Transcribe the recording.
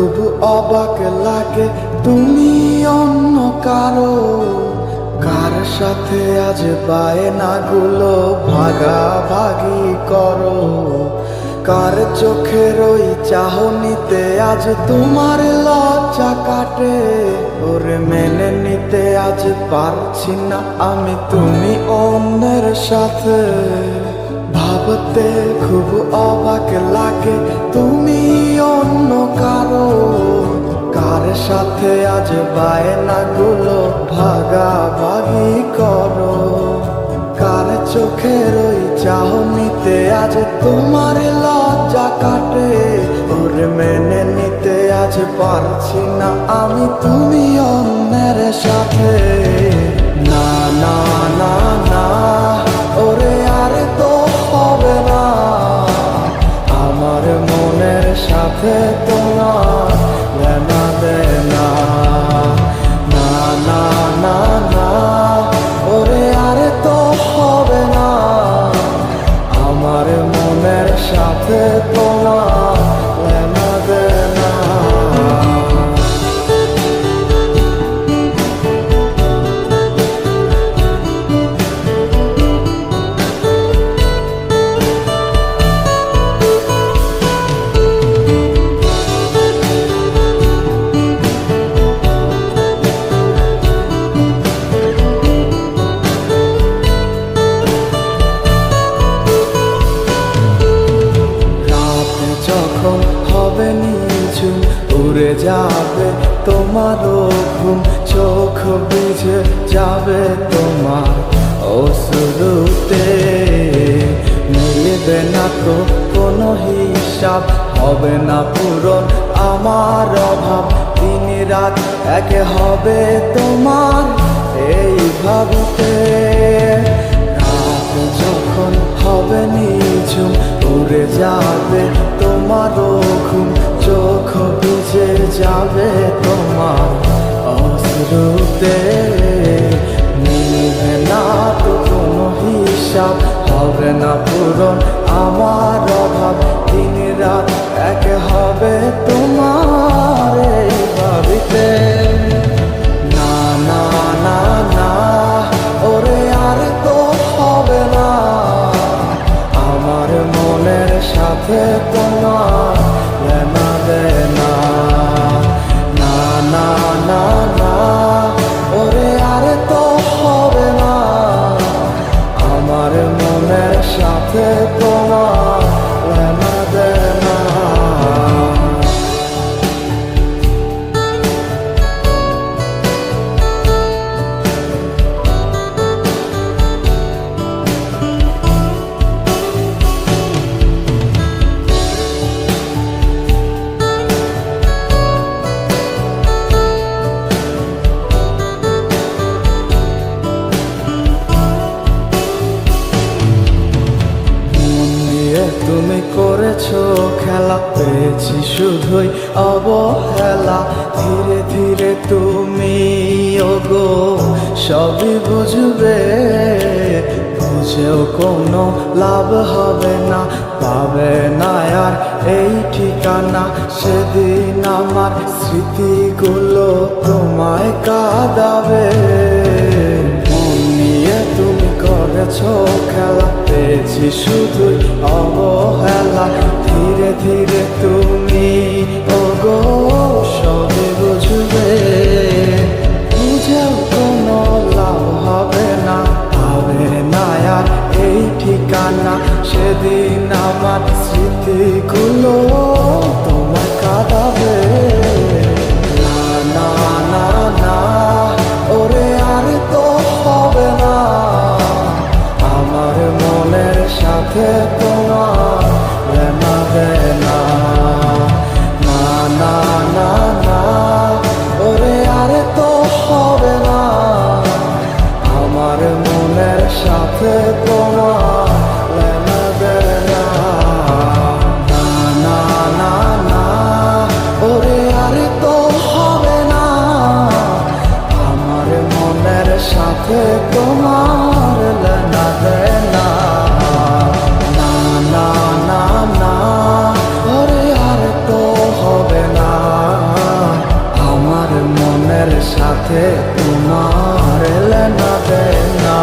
খুব অবাক লাগে তুমি অন্য কারো, কার সাথে আজ বায়নাগুলো ভাগাভাগি করো। কার চোখের ওই চাহনিতে আজ তোমার লজ্জা কাটে, ওরে মেনে নিতে আজ পারছি না আমি তুমি অন্যের সাথে। ভাবতে খুব অবাক লাগে তুমি অন্য কারো, কার সাথে আজ বায়নাগুলো ভাগাভাগি করো। কার চোখের ওই চাহনিতে আজ তোমার লজ্জা কাটে, ওরে মেনে নিতে আজ পারছি না আমি তুমি অন্যের সাথে। না না না না ওরে আর তো হবে না, আমার মনের সাথে তোমার লেনা দেনা। না না না না ওরে আর তো হবে না, আমার মনের সাথে তোমার লেনা দেনা। যখন হবে নিঝুম উড়ে যাবে তোমারও ঘুম, চোখ ভিজে যাবে তোমার অশ্রুতে। মিলবে না তো কোনো হিসাব, হবে না পূরণ আমার অভাব, দিন রাত এক হবে তোমার এই ভাবিতে। রাত যখন হবে নিঝুম উড়ে যাবে তোমারও ঘুম, চোখ ভিজে যাবে তোমার অশ্রুতে। মিলবে না তো কোনো হিসাব, হবে না পূরণ আমার অভাব, দিন রাত এক হবে তোমার এই ভাবিতে। না না না না ওরে আর তো হবে না, আমার মনের সাথে তোমার লেনা দেনা। না না না না ওরে আর তো হবে না, আমার মনের সাথে তোমার লেনা দেনা। তুমি করেছো খেলা, পেয়েছি শুধুই অবহেলা। ধীরে ধীরে তুমি ওগো সবই বুঝবে, বুঝেও কোনো লাভ হবে না, পাবে না আর এই ঠিকানা। সেদিন আমার স্মৃতিগুলো তোমায় কাঁদাবে, মন নিয়ে তুমি করেছো খেলা, পেয়েছি শুধুই অবহেলা। ধীরে ধীরে তুমি ওগো সবই বুঝবে, বুঝেও কোনো লাভ হবে না, পাবে না আর এই ঠিকানা। সেদিন আমার স্মৃতিগুলো তোমার কাঁদাবে। না না না না ওরে আর তো হবে না, আমার মনের সাথে তোমার লেনা দেনা। সাথে তোমার লেনা দেনা